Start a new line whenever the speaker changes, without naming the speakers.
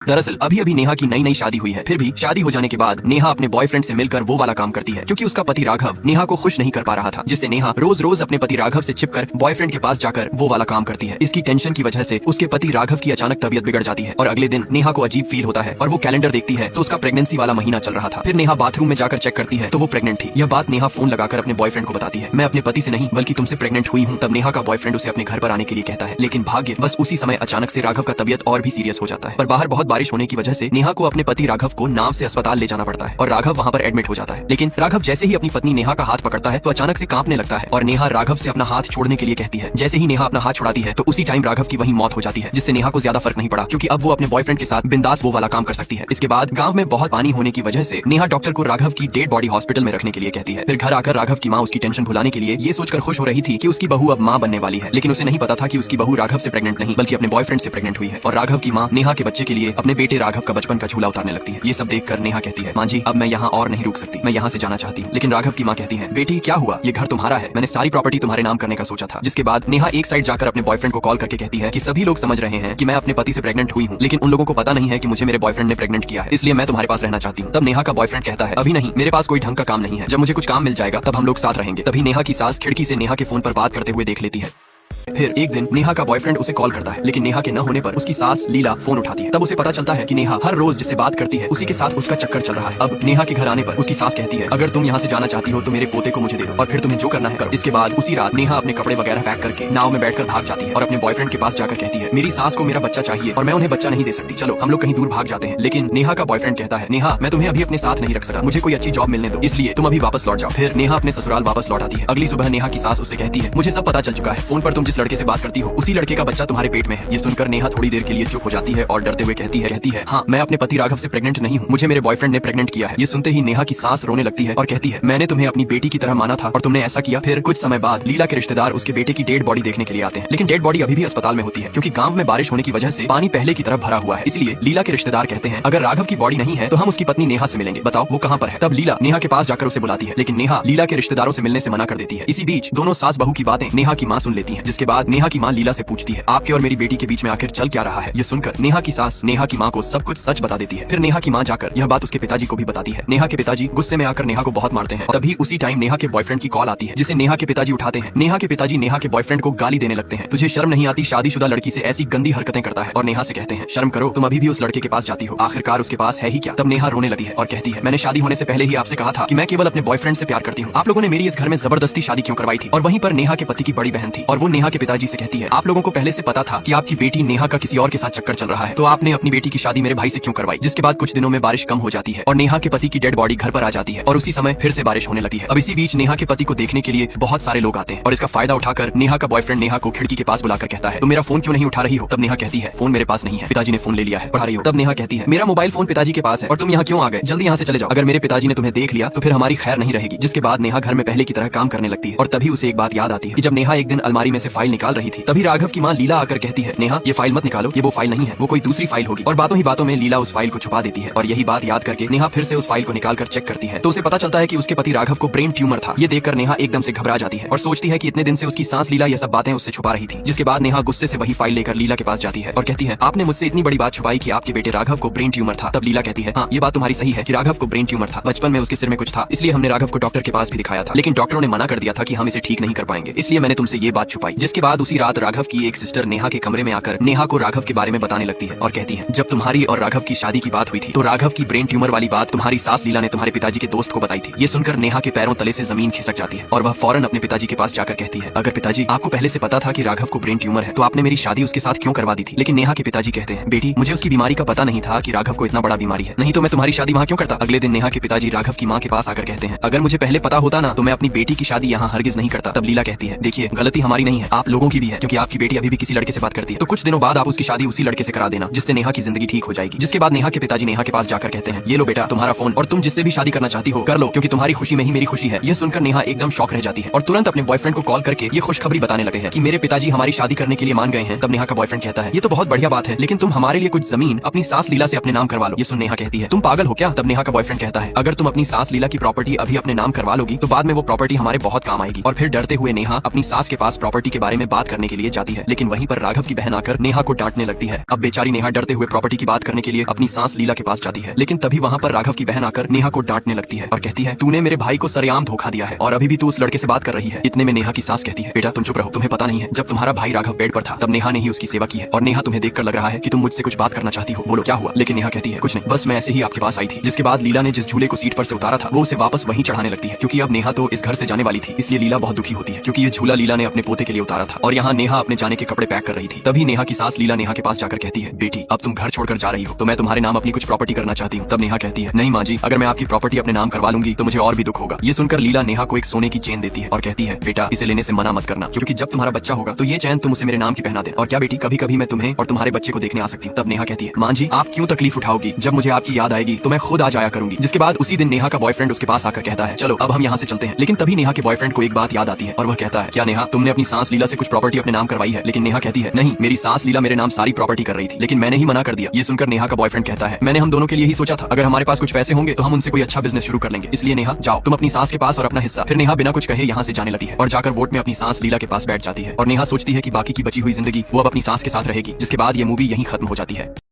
दरअसल अभी अभी नेहा की नई नई शादी हुई है। फिर भी शादी हो जाने के बाद नेहा अपने बॉयफ्रेंड से मिलकर वो वाला काम करती है क्योंकि उसका पति राघव नेहा को खुश नहीं कर पा रहा था, जिससे नेहा रोज रोज अपने पति राघव से छिपकर बॉयफ्रेंड के पास जाकर वो वाला काम करती है। इसकी टेंशन की वजह से उसके पति राघव की अचानक तबीयत बिगड़ जाती है और अगले दिन नेहा को अजीब फील होता है और वो कैलेंडर देखती है तो उसका प्रेगनेंसी वाला महीना चल रहा था। फिर नेहा बाथरूम में जाकर चेक करती है तो वो प्रेग्नेंट थी। यह बात नेहा फोन लगाकर अपने बॉयफ्रेंड को बताती है। मैं अपने पति से नहीं बल्कि तुमसे प्रेग्नेंट हुई हूँ। तब नेहा का बॉयफ्रेंड उसे अपने घर पर आने के लिए कहता है, लेकिन भाग्य बस उसी समय अचानक से राघव का तबीयत और भी सीरियस हो जाता है। पर बाहर बहुत बारिश होने की वजह से नेहा को अपने पति राघव को नाव से अस्पताल ले जाना पड़ता है और राघव वहाँ पर एडमिट हो जाता है। लेकिन राघव जैसे ही अपनी पत्नी नेहा का हाथ पकड़ता है तो अचानक से कांपने लगता है और नेहा राघव से अपना हाथ छोड़ने के लिए कहती है। जैसे ही नेहा अपना हाथ छुड़ाती है तो उसी टाइम राघव की वहीं मौत हो जाती है, जिससे नेहा को ज्यादा फर्क नहीं पड़ा क्योंकि अब वो अपने बॉयफ्रेंड के साथ बिंदास वो वाला काम कर सकती है। इसके बाद गांव में बहुत पानी होने की वजह से नेहा डॉक्टर को राघव की डेड बॉडी हॉस्पिटल में रखने के लिए कहती है। फिर घर आकर राघव की माँ उसकी टेंशन भुलाने के लिए ये सोचकर खुश हो रही थी कि उसकी बहू अब माँ बनने वाली है, लेकिन उसे नहीं पता था कि उसकी बहू राघव से प्रेग्नेंट नहीं बल्कि अपने बॉयफ्रेंड से प्रेग्नेंट हुई है। और राघव की माँ नेहा के बच्चे के लिए अपने बेटे राघव का बचपन का झूला उतारने लगती है। ये सब देखकर नेहा कहती है, माँ जी अब मैं यहाँ और नहीं रुक सकती, मैं यहाँ से जाना चाहती हूँ। लेकिन राघव की माँ कहती है, बेटी क्या हुआ, ये घर तुम्हारा है, मैंने सारी प्रॉपर्टी तुम्हारे नाम करने का सोचा था। जिसके बाद नेहा एक साइड जाकर अपने बॉयफ्रेंड को कॉल करके कहती है कि सभी लोग समझ रहे हैं कि मैं अपने पति से प्रेग्नेंट हुई हूँ, लेकिन उन लोगों को पता नहीं है कि मुझे मेरे बॉयफ्रेंड ने प्रेग्नेंट किया है, इसलिए मैं तुम्हारे पास रहना चाहती हूँ। तब नेहा का बॉयफ्रेंड कहता है, अभी नहीं, मेरे पास कोई ढंग का काम नहीं है, जब मुझे कुछ काम मिल जाएगा तब हम लोग साथ रहेंगे। तभी नेहा की सास खिड़की से नेहा के फोन पर बात करते हुए देख लेती है। फिर एक दिन नेहा का बॉयफ्रेंड उसे कॉल करता है, लेकिन नेहा के न होने पर उसकी सास लीला फोन उठाती है। तब उसे पता चलता है कि नेहा हर रोज जिससे बात करती है उसी के साथ उसका चक्कर चल रहा है। अब नेहा के घर आने पर उसकी सास कहती है, अगर तुम यहाँ से जाना चाहती हो तो मेरे पोते को मुझे दे दो और फिर तुम्हें जो करना है करो। इसके बाद उसी रात नेहा अपने कपड़े वगैरह पैक करके नाव में बैठकर भाग जाती है और अपने बॉयफ्रेंड के पास जाकर कहती है, मेरी सास को मेरा बच्चा चाहिए और मैं उन्हें बच्चा नहीं दे सकती, चलो हम लोग कहीं दूर भाग जाते हैं। लेकिन नेहा का बॉयफ्रेंड कहता है, नेहा मैं तुम्हें अभी अपने साथ नहीं रख सकता, मुझे कोई अच्छी जॉब मिलने दो, इसलिए तुम अभी वापस लौट जाओ। फिर नेहा अपने ससुराल वापस लौट आती है। अगली सुबह नेहा की सास उससे कहती है, मुझे सब पता चल चुका है, फोन पर तुम जिस लड़के से बात करती हो उसी लड़के का बच्चा तुम्हारे पेट में है। ये सुनकर नेहा थोड़ी देर के लिए चुप हो जाती है और डरते हुए कहती है हाँ मैं अपने पति राघव से प्रेग्नेंट नहीं हूँ, मुझे मेरे बॉयफ्रेंड ने प्रेग्नेंट किया है। ये सुनते ही नेहा की सास रोने लगती है और कहती है, मैंने तुम्हें अपनी बेटी की तरह माना था और तुमने ऐसा किया। फिर कुछ समय बाद लीला के रिश्तेदार उसके बेटे की डेड बॉडी देखने के लिए आते हैं, लेकिन डेड बॉडी अभी भी अस्पताल में होती है क्योंकि गांव में बारिश होने की वजह से पानी पहले की तरफ भरा हुआ है। इसलिए लीला के रिश्तेदार कहते हैं, अगर राघव की बॉडी नहीं है तो हम उसकी पत्नी नेहा से मिलेंगे, बताओ वो कहाँ पर है। तब लीला नेहा के पास जाकर उसे बुलाती है, लेकिन नेहा लीला के रिश्तेदारों से मिलने से मना कर देती है। इसी बीच दोनों सास बहू की बातें नेहा की माँ सुन लेती है, जिसके बाद नेहा की माँ लीला से पूछती है, आपके और मेरी बेटी के बीच में आखिर चल क्या रहा है। ये सुनकर नेहा की सास नेहा की माँ को सब कुछ सच बता देती है। फिर नेहा की माँ जाकर यह बात उसके पिताजी को भी बताती है। नेहा के पिताजी गुस्से में आकर नेहा को बहुत मारते हैं। तभी उसी टाइम नेहा के बॉयफ्रेंड की कॉल आती है, जिसे नेहा के पिताजी उठाते हैं। नेहा के पिताजी नेहा के बॉयफ्रेंड को गाली देने लगते हैं, तुझे शर्म नहीं आती, शादीशुदा लड़की से ऐसी गंदी हरकतें करता है। और नेहा से कहते हैं, शर्म करो, तुम अभी भी उस लड़के के पास जाती हो, आखिरकार उसके पास है ही क्या। तब नेहा रोने लगती है और कहती है, मैंने शादी होने से पहले ही आपसे कहा था कि मैं केवल अपने बॉयफ्रेंड से प्यार करती हूँ, आप लोगों ने मेरी इस घर में जबरदस्ती शादी क्यों करवाई थी। और वहीं पर नेहा के पति की बड़ी बहन थी और वो नेहा के पिताजी से कहती है, आप लोगों को पहले से पता था कि आपकी बेटी नेहा का किसी और के साथ चक्कर चल रहा है, तो आपने अपनी बेटी की शादी मेरे भाई से क्यों करवाई। जिसके बाद कुछ दिनों में बारिश कम हो जाती है और नेहा के पति की डेड बॉडी घर पर आ जाती है और उसी समय फिर से बारिश होने लगती है। अब इसी बीच नेहा के पति को देखने के लिए बहुत सारे लोग आते हैं और इसका फायदा उठाकर नेहा का बॉयफ्रेंड नेहा को खिड़की के पास बुलाकर कहता है, तुम मेरा फोन क्यों नहीं उठा रही हो। तब नेहा कहती है, फोन मेरे पास नहीं है, पिताजी ने फोन ले लिया है, पढ़ा रही हो। तब नेहा कहती है, मेरा मोबाइल फोन पिताजी के पास है और तुम यहाँ क्यों आ गए, जल्दी यहाँ से चले जाओ, अगर मेरे पिताजी ने तुम्हें देख लिया तो फिर हमारी खैर नहीं रहेगी। जिसके बाद नेहा घर में पहले की तरह काम करने लगती है और तभी उसे एक बात याद आती है कि जब नेहा एक दिन अलमारी में से फाइल निकाल रही थी तभी राघव की माँ लीला आकर कहती है, नेहा ये फाइल मत निकालो, ये वो फाइल नहीं है, वो कोई दूसरी फाइल होगी। और बातों ही बातों में लीला उस फाइल को छुपा देती है और यही बात याद करके नेहा फिर से उस फाइल को निकालकर चेक करती है तो उसे पता चलता है कि उसके पति राघव को ब्रेन ट्यूमर था। ये देखकर नेहा एकदम से घबरा जाती है और सोचती है कि इतने दिन से उसकी सांस लीला यह सब बातें उससे छुपा रही थी। जिसके बाद नेहा गुस्से से वही फाइल लेकर लीला के पास जाती है और कहती है, आपने मुझसे इतनी बड़ी बात छुपाई कि आपके बेटे राघव को ब्रेन ट्यूमर था। तब लीला कहती है, हाँ ये बात तुम्हारी सही है कि राघव को ब्रेन ट्यूमर था, बचपन में उसके सिर में कुछ था, इसलिए हमने राघव को डॉक्टर के पास भी दिखाया था, लेकिन डॉक्टरों ने मना कर दिया था कि हम इसे ठीक नहीं कर पाएंगे, इसलिए मैंने तुमसे ये बात छुपाई। जिसके बाद उसी रात राघव की एक सिस्टर नेहा के कमरे में आकर नेहा को राघव के बारे में बताने लगती है और कहती है, जब तुम्हारी और राघव की शादी की बात हुई थी तो राघव की ब्रेन ट्यूमर वाली बात तुम्हारी सास लीला ने तुम्हारे पिताजी के दोस्त को बताई थी। ये सुनकर नेहा के पैरों तले से जमीन खिसक जाती है और वह फौरन अपने पिताजी के पास जाकर कहती है, अगर पिताजी आपको पहले से पता था कि राघव को ब्रेन ट्यूमर है तो आपने मेरी शादी उसके साथ क्यों करवा दी थी। लेकिन नेहा के पिताजी कहते हैं, बेटी मुझे उसकी बीमारी का पता नहीं था कि राघव को इतना बड़ा बीमारी है, नहीं तो मैं तुम्हारी शादी वहाँ क्यों करता। अगले दिन नेहा के पिताजी राघव की माँ के पास आकर कहते हैं, अगर मुझे पहले पता होता ना तो मैं अपनी बेटी की शादी यहाँ हरगिज नहीं करता। तब लीला कहती है, देखिए गलती हमारी नहीं है, आप लोगों की भी है, क्योंकि आपकी बेटी अभी भी किसी लड़के से बात करती है, तो कुछ दिनों बाद आप उसकी शादी उसी लड़के से करा देना, जिससे नेहा की जिंदगी ठीक हो जाएगी। जिसके बाद नेहा के पिताजी नेहा के पास जाकर कहते हैं, ये लो बेटा तुम्हारा फोन और तुम जिससे भी शादी करना चाहती हो कर लो, क्योंकि तुम्हारी खुशी में ही मेरी खुशी है। यह सुनकर नेहा एकदम शॉक रह जाती है और तुरंत अपने बॉयफ्रेंड को कॉल करके ये खुशखबरी बताने लगते हैं कि मेरे पिताजी हमारी शादी करने के लिए मान गए हैं। तब नेहा का बॉयफ्रेंड कहता है, ये तो बहुत बढ़िया बात है, लेकिन तुम हमारे लिए कुछ जमीन अपनी सास लीला से अपने नाम करवा लो। ये सुन नेहा कहती है, तुम पागल हो क्या। तब नेहा का बॉयफ्रेंड कहता है, अगर तुम अपनी सास लीला की प्रॉपर्टी अभी अपने नाम करवा लोगी तो बाद में वो प्रॉपर्टी हमारे बहुत काम आएगी। और फिर डरते हुए नेहा अपनी सास के पास प्रॉपर्टी के के बारे में बात करने के लिए जाती है, लेकिन वहीं पर राघव की बहन आकर नेहा को डांटने लगती है। अब बेचारी नेहा डरते हुए प्रॉपर्टी की बात करने के लिए अपनी सास लीला के पास जाती है, लेकिन तभी वहाँ पर राघव की बहन आकर नेहा को डांटने लगती है और कहती है, तूने मेरे भाई को सरेआम धोखा दिया है और अभी भी तू उस लड़के से बात कर रही है। इतने में नेहा की सास कहती है, बेटा तुम चुप रहो, तुम्हें पता नहीं है जब तुम्हारा भाई राघव बेड पर था तब नेहा ने ही उसकी सेवा की है और नेहा तुम्हें देखकर लग रहा है कि तुम मुझसे कुछ बात करना चाहती हो, बोलो क्या हुआ। लेकिन नेहा कहती है, कुछ नहीं, बस मैं ऐसे ही आपके पास आई थी। जिसके बाद लीला ने जिस झूले को सीट पर से उतारा था वो उसे वापस वहीं चढ़ाने लगती है, क्योंकि अब नेहा तो इस घर से जाने वाली थी। इसलिए लीला बहुत दुखी होती है, क्योंकि ये झूला लीला ने अपने पोते के लिए उतारा था और यहाँ नेहा अपने जाने के कपड़े पैक कर रही थी। तभी नेहा की सास लीला नेहा के पास जाकर कहती है, बेटी अब तुम घर छोड़कर जा रही हो तो मैं तुम्हारे नाम अपनी कुछ प्रॉपर्टी करना चाहती हूँ। तब नेहा कहती है, नहीं माँ जी, अगर मैं आपकी प्रॉपर्टी अपने नाम करवा लूंगी तो मुझे और भी दुख होगा। ये सुनकर लीला नेहा को एक सोने की चेन देती है और कहती है, बेटा इसे लेने से मना मत करना, क्योंकि जब तुम्हारा बच्चा होगा तो ये चैन तुम उसे मेरे नाम की पहना देना। और क्या बेटी, कभी कभी मैं तुम्हें और तुम्हारे बच्चे को देखने आ सकती हूँ। तब नेहा कहती है, माँ जी आप क्यों तकलीफ उठाओगी, जब मुझे आपकी याद आएगी तो मैं खुद आ जाया करूंगी। जिसके बाद उसी दिन नेहा का बॉयफ्रेंड उसके पास आकर कहता है, चलो अब हम यहाँ से चलते हैं। लेकिन तभी नेहा के बॉयफ्रेंड को एक बात याद आती है और वह कहता है, क्या नेहा तुमने अपनी सास लीला से कुछ प्रॉपर्टी अपने नाम करवाई है। लेकिन नेहा कहती है, नहीं, मेरी सास लीला मेरे नाम सारी प्रॉपर्टी कर रही थी, लेकिन मैंने ही मना कर दिया। ये सुनकर नेहा का बॉयफ्रेंड कहता है, मैंने हम दोनों के लिए ही सोचा था, अगर हमारे पास कुछ पैसे होंगे तो हम उनसे कोई अच्छा बिजनेस शुरू कर लेंगे। इसलिए नेहा जाओ तुम अपनी सास के पास और अपना हिस्सा। फिर नेहा बिना कुछ कहे यहाँ से जाने लगती है और जाकर वोट में अपनी सास लीला के पास बैठ जाती है और नेहा सोचती है कि बाकी की बची हुई जिंदगी वो अब अपनी सास के साथ रहेगी। जिसके बाद ये मूवी यहीं खत्म हो जाती है।